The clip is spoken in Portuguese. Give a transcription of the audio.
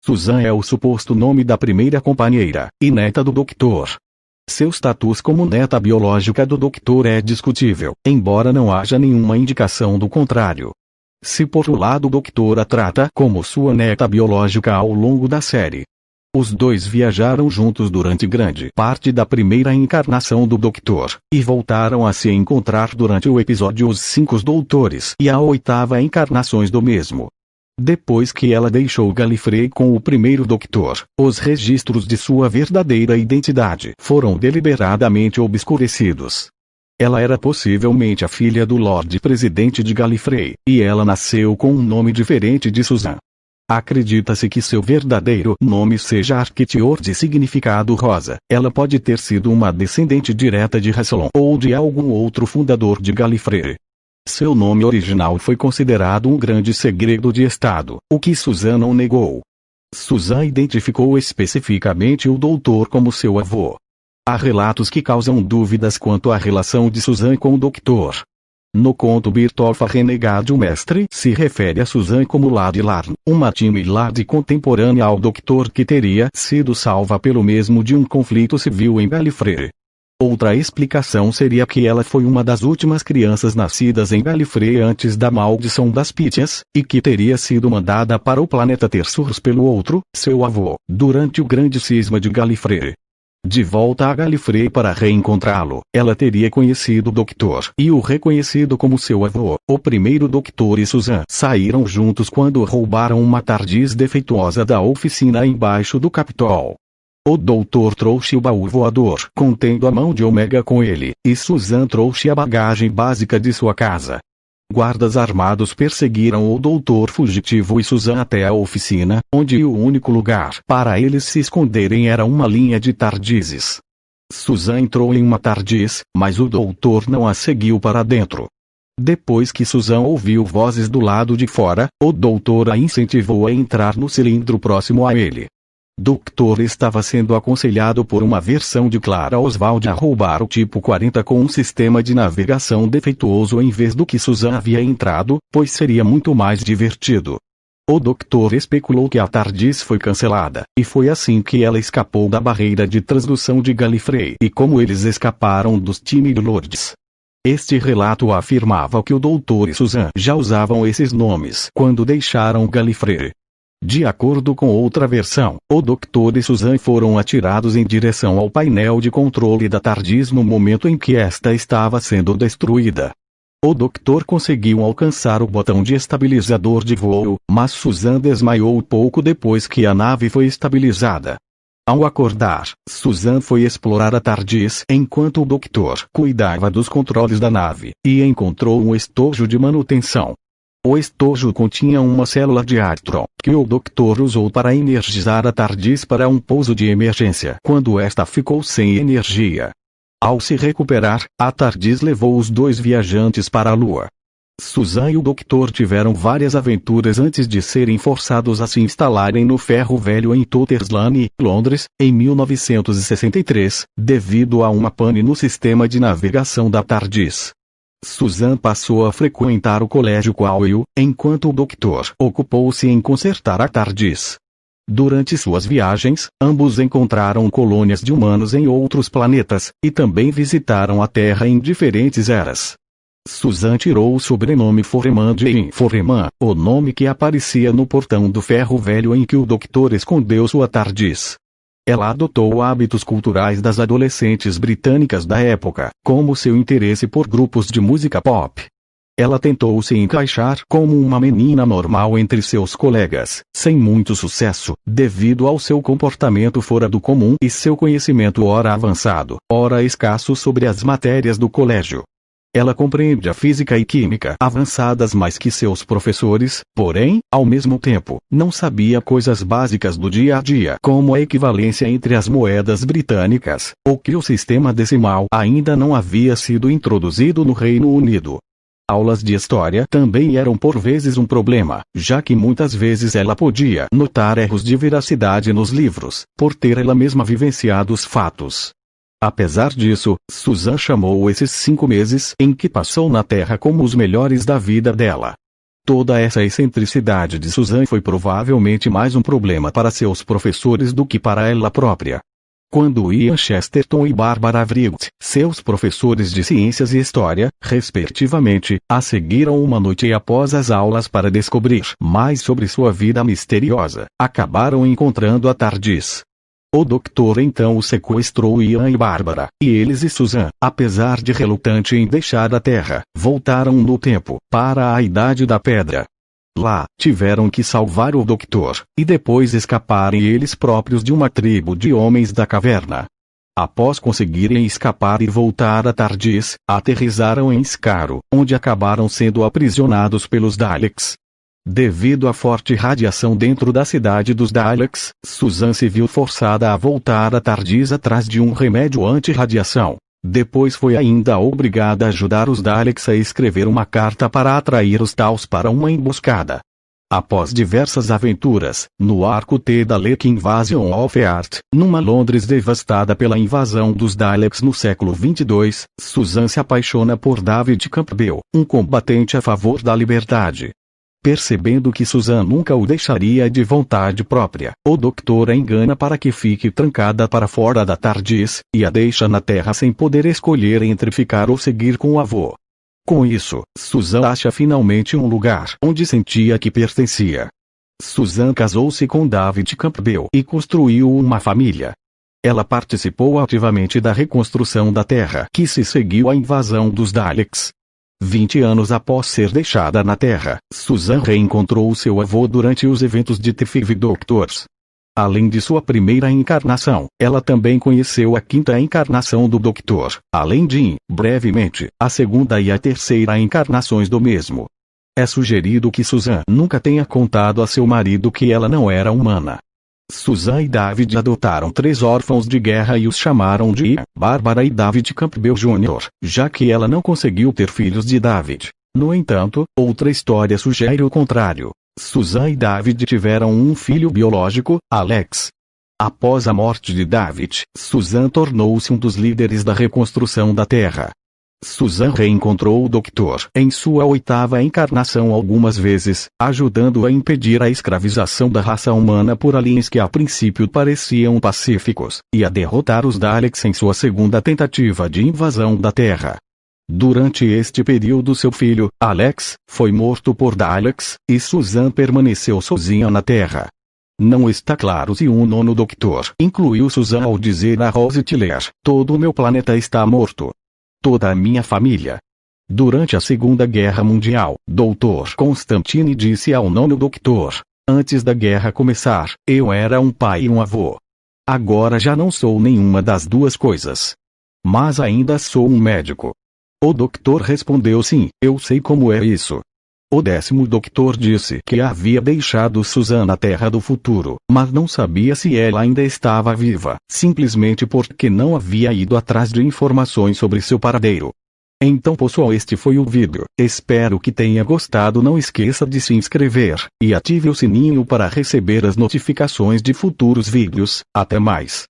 Susan é o suposto nome da primeira companheira, e neta do Dr. Seu status como neta biológica do Dr. é discutível, embora não haja nenhuma indicação do contrário. Se por um lado o Dr. a trata como sua neta biológica ao longo da série. Os dois viajaram juntos durante grande parte da primeira encarnação do Dr. e voltaram a se encontrar durante o episódio Os Cinco Doutores e a oitava encarnações do mesmo. Depois que ela deixou Gallifrey com o primeiro Doutor, os registros de sua verdadeira identidade foram deliberadamente obscurecidos. Ela era possivelmente a filha do Lorde Presidente de Gallifrey, e ela nasceu com um nome diferente de Susan. Acredita-se que seu verdadeiro nome seja Arquetior de significado rosa. Ela pode ter sido uma descendente direta de Rassilon ou de algum outro fundador de Gallifrey. Seu nome original foi considerado um grande segredo de Estado, o que Susan não negou. Susan identificou especificamente o Doutor como seu avô. Há relatos que causam dúvidas quanto à relação de Susan com o Doutor. No conto Birtolfa Renegade, o mestre se refere a Susan como Lady Larn, uma time Lady contemporânea ao Doutor que teria sido salva pelo mesmo de um conflito civil em Gallifrey. Outra explicação seria que ela foi uma das últimas crianças nascidas em Gallifrey antes da maldição das Pítias, e que teria sido mandada para o planeta Terçurs pelo outro, seu avô, durante o grande cisma de Gallifrey. De volta a Gallifrey para reencontrá-lo, ela teria conhecido o Doutor e o reconhecido como seu avô. O primeiro Doutor e Susan saíram juntos quando roubaram uma TARDIS defeituosa da oficina embaixo do Capitol. O Doutor trouxe o baú voador contendo a mão de Omega com ele, e Susan trouxe a bagagem básica de sua casa. Guardas armados perseguiram o Doutor fugitivo e Susan até a oficina, onde o único lugar para eles se esconderem era uma linha de TARDISes. Susan entrou em uma TARDIS, mas o Doutor não a seguiu para dentro. Depois que Susan ouviu vozes do lado de fora, o Doutor a incentivou a entrar no cilindro próximo a ele. Doutor estava sendo aconselhado por uma versão de Clara Oswald a roubar o tipo 40 com um sistema de navegação defeituoso em vez do que Susan havia entrado, pois seria muito mais divertido. O Doutor especulou que a TARDIS foi cancelada, e foi assim que ela escapou da barreira de transdução de Gallifrey e como eles escaparam dos Time Lords. Este relato afirmava que o Doutor e Susan já usavam esses nomes quando deixaram Gallifrey. De acordo com outra versão, o Doutor e Susan foram atirados em direção ao painel de controle da TARDIS no momento em que esta estava sendo destruída. O Doutor conseguiu alcançar o botão de estabilizador de voo, mas Susan desmaiou pouco depois que a nave foi estabilizada. Ao acordar, Susan foi explorar a TARDIS enquanto o Doutor cuidava dos controles da nave, e encontrou um estojo de manutenção. O estojo continha uma célula de Artron, que o Doutor usou para energizar a TARDIS para um pouso de emergência quando esta ficou sem energia. Ao se recuperar, a TARDIS levou os dois viajantes para a Lua. Susan e o Doutor tiveram várias aventuras antes de serem forçados a se instalarem no Ferro Velho em Totterslane, Londres, em 1963, devido a uma pane no sistema de navegação da TARDIS. Susan passou a frequentar o colégio Quail, enquanto o Doutor ocupou-se em consertar a TARDIS. Durante suas viagens, ambos encontraram colônias de humanos em outros planetas, e também visitaram a Terra em diferentes eras. Susan tirou o sobrenome Foreman de Foreman, o nome que aparecia no portão do Ferro Velho em que o Doutor escondeu sua TARDIS. Ela adotou hábitos culturais das adolescentes britânicas da época, como seu interesse por grupos de música pop. Ela tentou se encaixar como uma menina normal entre seus colegas, sem muito sucesso, devido ao seu comportamento fora do comum e seu conhecimento ora avançado, ora escasso sobre as matérias do colégio. Ela compreende a física e química avançadas mais que seus professores, porém, ao mesmo tempo, não sabia coisas básicas do dia a dia, como a equivalência entre as moedas britânicas, ou que o sistema decimal ainda não havia sido introduzido no Reino Unido. aulas de história também eram por vezes um problema, já que muitas vezes ela podia notar erros de veracidade nos livros, por ter ela mesma vivenciado os fatos. Apesar disso, Susan chamou esses 5 meses em que passou na Terra como os melhores da vida dela. Toda essa excentricidade de Susan foi provavelmente mais um problema para seus professores do que para ela própria. Quando Ian Chesterton e Barbara Vright, seus professores de ciências e história, respectivamente, a seguiram uma noite após as aulas para descobrir mais sobre sua vida misteriosa, acabaram encontrando a TARDIS. O doutor então o sequestrou Ian e Barbara, e eles e Susan, apesar de relutante em deixar a Terra, voltaram no tempo, para a Idade da Pedra. Lá, tiveram que salvar o doutor, e depois escaparem eles próprios de uma tribo de homens da caverna. Após conseguirem escapar e voltar a TARDIS, aterrissaram em Skaro, onde acabaram sendo aprisionados pelos Daleks. Devido à forte radiação dentro da cidade dos Daleks, Susan se viu forçada a voltar a TARDIS atrás de um remédio anti-radiação. Depois foi ainda obrigada a ajudar os Daleks a escrever uma carta para atrair os Tals para uma emboscada. Após diversas aventuras, no arco T da Dalek Invasion of Earth, numa Londres devastada pela invasão dos Daleks no século 22, Susan se apaixona por David Campbell, um combatente a favor da liberdade. Percebendo que Susan nunca o deixaria de vontade própria, o doutor a engana para que fique trancada para fora da TARDIS, e a deixa na Terra sem poder escolher entre ficar ou seguir com o avô. Com isso, Susan acha finalmente um lugar onde sentia que pertencia. Susan casou-se com David Campbell e construiu uma família. Ela participou ativamente da reconstrução da Terra que se seguiu à invasão dos Daleks. 20 anos após ser deixada na Terra, Susan reencontrou seu avô durante os eventos de The Five Doctors. Além de sua primeira encarnação, ela também conheceu a 5ª encarnação do Doutor, além de, brevemente, a 2ª e a 3ª encarnações do mesmo. É sugerido que Susan nunca tenha contado a seu marido que ela não era humana. Susan e David adotaram 3 órfãos de guerra e os chamaram de Barbara e David Campbell Jr., já que ela não conseguiu ter filhos de David. No entanto, outra história sugere o contrário. Susan e David tiveram um filho biológico, Alex. Após a morte de David, Susan tornou-se um dos líderes da reconstrução da Terra. Susan reencontrou o Doutor em sua 8ª encarnação algumas vezes, ajudando a impedir a escravização da raça humana por aliens que a princípio pareciam pacíficos, e a derrotar os Daleks em sua 2ª tentativa de invasão da Terra. Durante este período seu filho, Alex, foi morto por Daleks, e Susan permaneceu sozinha na Terra. Não está claro se o 9º Doutor incluiu Susan ao dizer a Rose Tiller: "Todo o meu planeta está morto. Toda a minha família." Durante a Segunda Guerra Mundial, Dr. Constantine disse ao 9º Doutor: "Antes da guerra começar, eu era um pai e um avô. Agora já não sou nenhuma das duas coisas. Mas ainda sou um médico." O doutor respondeu: "Sim, eu sei como é isso." O 10º Doutor disse que havia deixado Susan na Terra do futuro, mas não sabia se ela ainda estava viva, simplesmente porque não havia ido atrás de informações sobre seu paradeiro. Então pessoal, este foi o vídeo. Espero que tenha gostado. Não esqueça de se inscrever, e ative o sininho para receber as notificações de futuros vídeos. Até mais.